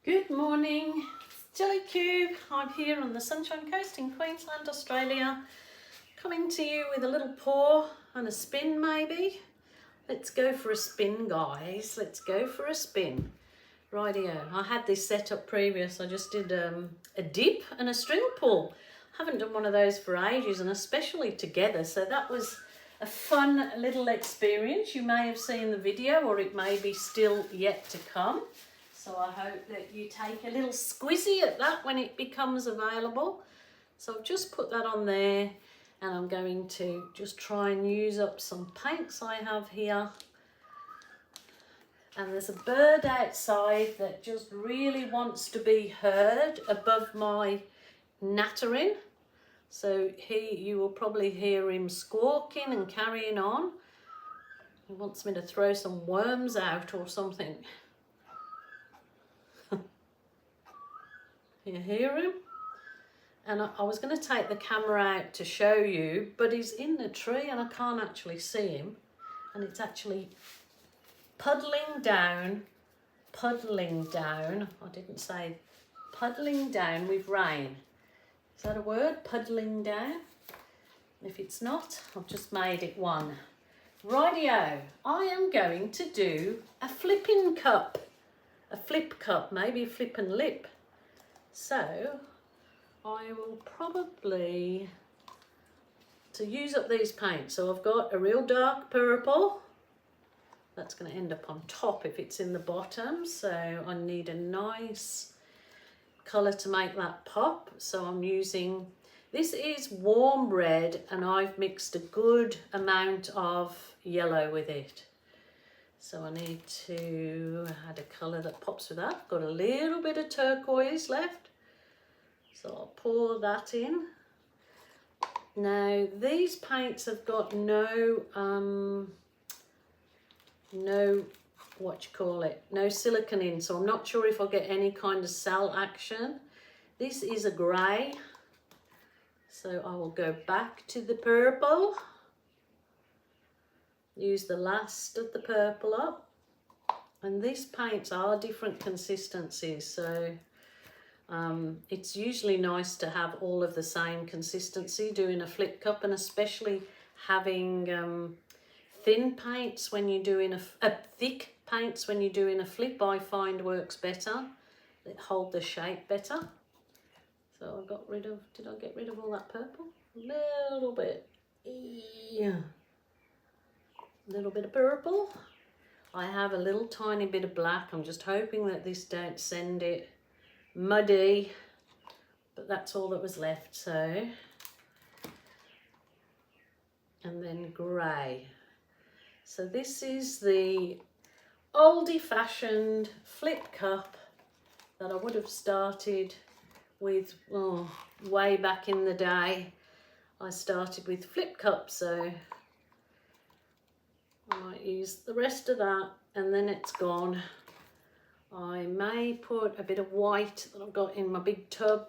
Good morning, it's Jelly Cube. I'm here on the Sunshine Coast in Queensland, Australia, coming to you with a little pour and a spin maybe. Let's go for a spin, guys. Let's go for a spin. Rightio. I had this set up previous. I just did a dip and a string pull. Haven't done one of those for ages, and especially together. So that was a fun little experience. You may have seen the video, or it may be still yet to come. So I hope that you take a little squizzy at that when it becomes available. So I've just put that on there, and I'm going to just try and use up some paints I have here. And there's a bird outside that just really wants to be heard above my nattering. So you will probably hear him squawking and carrying on. He wants me to throw some worms out or something. You hear him? And I was going to take the camera out to show you, but he's in the tree and I can't actually see him. And it's actually puddling down, I didn't say puddling down with rain. Is that a word? Puddling down? If it's not, I've just made it one. Rightio, I am going to do a flipping cup. A flip cup, maybe a flip and lip. So I will probably, to use up these paints, so I've got a real dark purple. That's going to end up on top if it's in the bottom. So I need a nice colour to make that pop. So I'm using, this is warm red, and I've mixed a good amount of yellow with it. So I need to add a colour that pops with that. Got a little bit of turquoise left. So I'll pour that in. Now these paints have got no silicone in, so I'm not sure if I'll get any kind of cell action. This is a grey, so I will go back to the purple, use the last of the purple up, and these paints are different consistencies, so it's usually nice to have all of the same consistency doing a flip cup, and especially having thin paints when you're doing thick paints when you're doing a flip, I find works better. They hold the shape better. So I got rid of, did I get rid of all that purple? A little bit. Yeah. A little bit of purple. I have a little tiny bit of black. I'm just hoping that this don't send it muddy, but that's all that was left. So, and then grey. So this is the oldie-fashioned flip cup that I would have started with way back in the day. I started with flip cups, so I might use the rest of that, and then it's gone. I may put a bit of white that I've got in my big tub.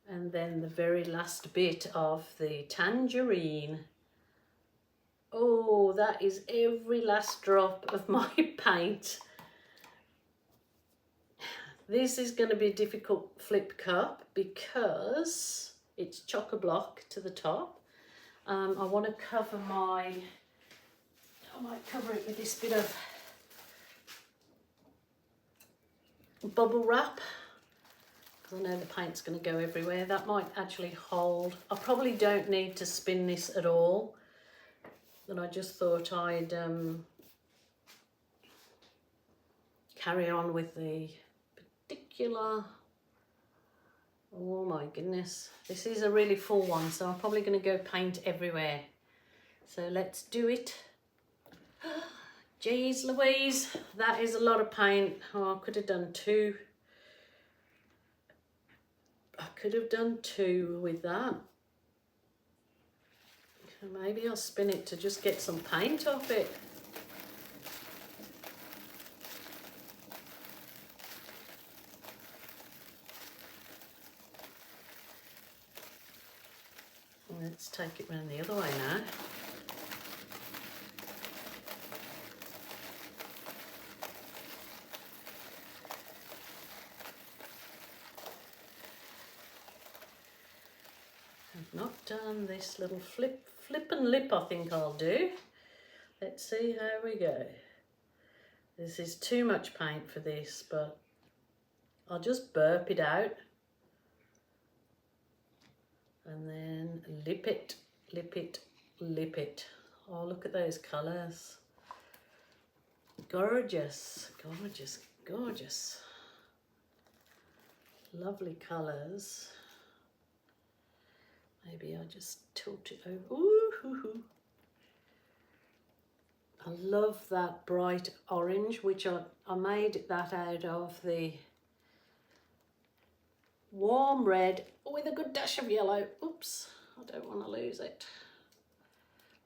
And then the very last bit of the tangerine. Oh, that is every last drop of my paint. This is going to be a difficult flip cup because it's chock-a-block to the top. I want to cover I might cover it with this bit of bubble wrap, because I know the paint's going to go everywhere. That might actually hold. I probably don't need to spin this at all, but I just thought I'd carry on with the particular. Oh my goodness, this is a really full one, so I'm probably going to go paint everywhere. So let's do it. Jeez Louise, that is a lot of paint. Oh, I could have done two. I could have done two with that. Maybe I'll spin it to just get some paint off it. Let's take it round the other way now. Not done this little flip and lip I think I'll do. Let's see how we go. This is too much paint for this, but I'll just burp it out. And then lip it, lip it, lip it. Oh, look at those colours. Gorgeous, gorgeous, gorgeous. Lovely colours. Maybe I'll just tilt it over. Ooh, hoo, hoo. I love that bright orange, which I made that out of the warm red with a good dash of yellow. Oops, I don't want to lose it.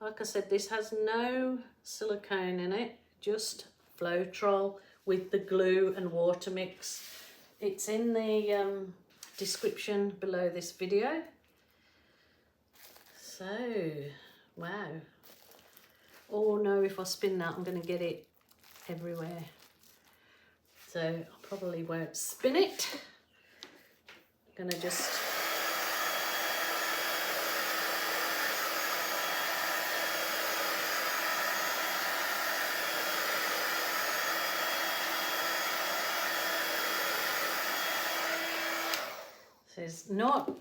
Like I said, this has no silicone in it, just Floetrol with the glue and water mix. It's in the description below this video. So, wow. Oh no, if I spin that, I'm going to get it everywhere. So I probably won't spin it. I'm going to just... So it's not...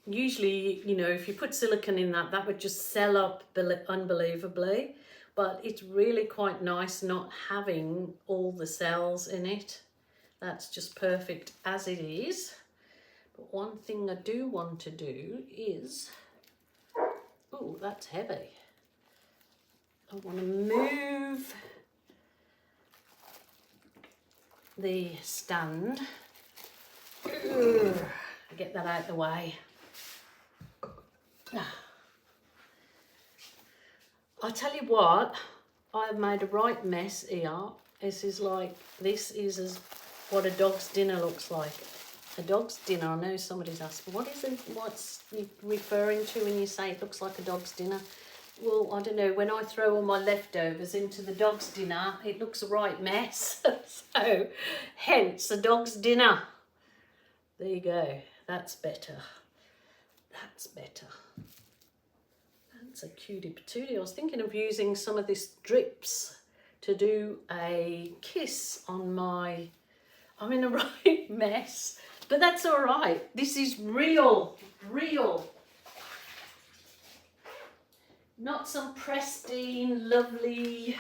usually, you know, if you put silicone in that, that would just sell up unbelievably. But it's really quite nice not having all the cells in it. That's just perfect as it is. But one thing I do want to do is, oh, that's heavy. I want to move the stand. Get that out the way. I'll tell you what, I've made a right mess here. This is what a dog's dinner looks like. A dog's dinner, I know somebody's asking, what's you referring to when you say it looks like a dog's dinner? Well, I don't know, when I throw all my leftovers into the dog's dinner, it looks a right mess. So, hence a dog's dinner. There you go, that's better. That's better. That's a cutie patootie. I was thinking of using some of this drips to do a kiss on my... I'm in a right mess, but that's all right. This is real. Not some pristine, lovely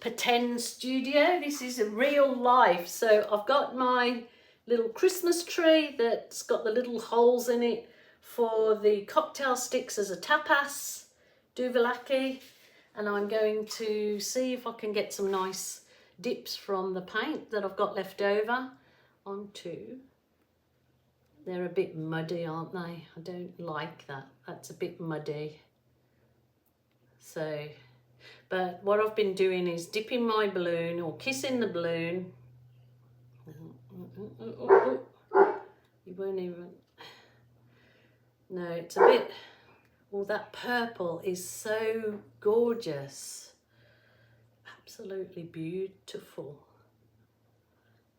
pretend studio. This is a real life. So I've got my little Christmas tree that's got the little holes in it for the cocktail sticks as a tapas, duvelaki, and I'm going to see if I can get some nice dips from the paint that I've got left over onto. They're a bit muddy, aren't they? I don't like that. That's a bit muddy. So, but what I've been doing is dipping my balloon or kissing the balloon. You won't even... No, it's a bit... Oh, that purple is so gorgeous. Absolutely beautiful.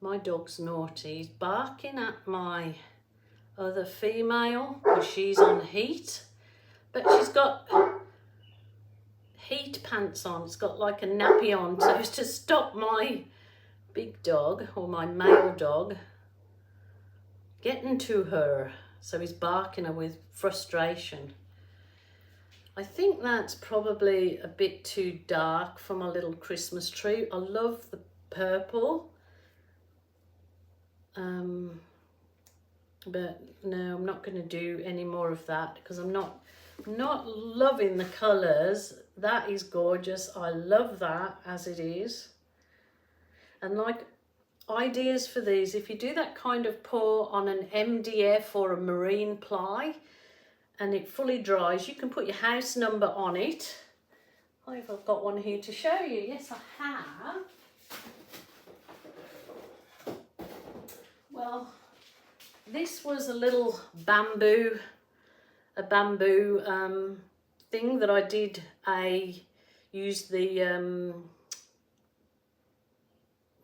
My dog's naughty. He's barking at my other female because she's on heat. But she's got heat pants on. It's got like a nappy on. So it's to stop my big dog or my male dog getting to her. So he's barking her with frustration. I think that's probably a bit too dark for my little Christmas tree. I love the purple. But no, I'm not going to do any more of that because I'm not loving the colours. That is gorgeous. I love that as it is. And like ideas for these, if you do that kind of pour on an MDF or a marine ply and it fully dries, you can put your house number on it. I've got one here to show you. Yes, I have. Well, this was a little bamboo thing that I did. I used the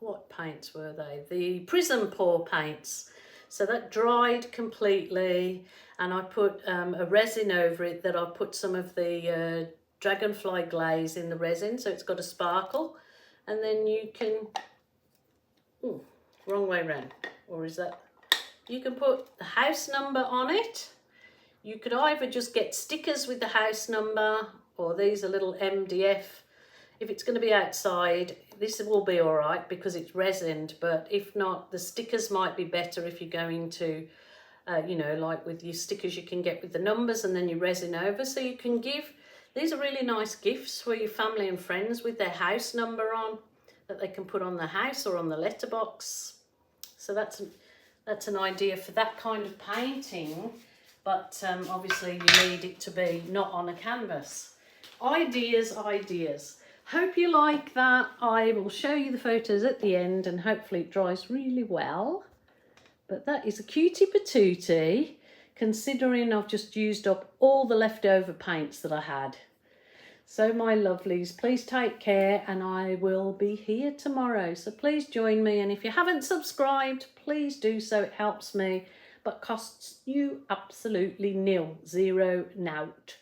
what paints were they? The Prism Pour paints. So that dried completely, and I put a resin over it that I put some of the dragonfly glaze in the resin, so it's got a sparkle. And then you can, ooh, wrong way round, or is that, you can put the house number on it. You could either just get stickers with the house number, or these are little MDF. If it's going to be outside, this will be all right because it's resined, but if not, the stickers might be better if you're going to, you know, like with your stickers you can get with the numbers and then you resin over. So you can give, these are really nice gifts for your family and friends with their house number on, that they can put on the house or on the letterbox. So that's an idea for that kind of painting. But obviously you need it to be not on a canvas. Ideas. Hope you like that. I will show you the photos at the end and hopefully it dries really well. But that is a cutie patootie, considering I've just used up all the leftover paints that I had. So my lovelies, please take care, and I will be here tomorrow. So please join me, and if you haven't subscribed, please do so. It helps me, but costs you absolutely nil, zero, nout.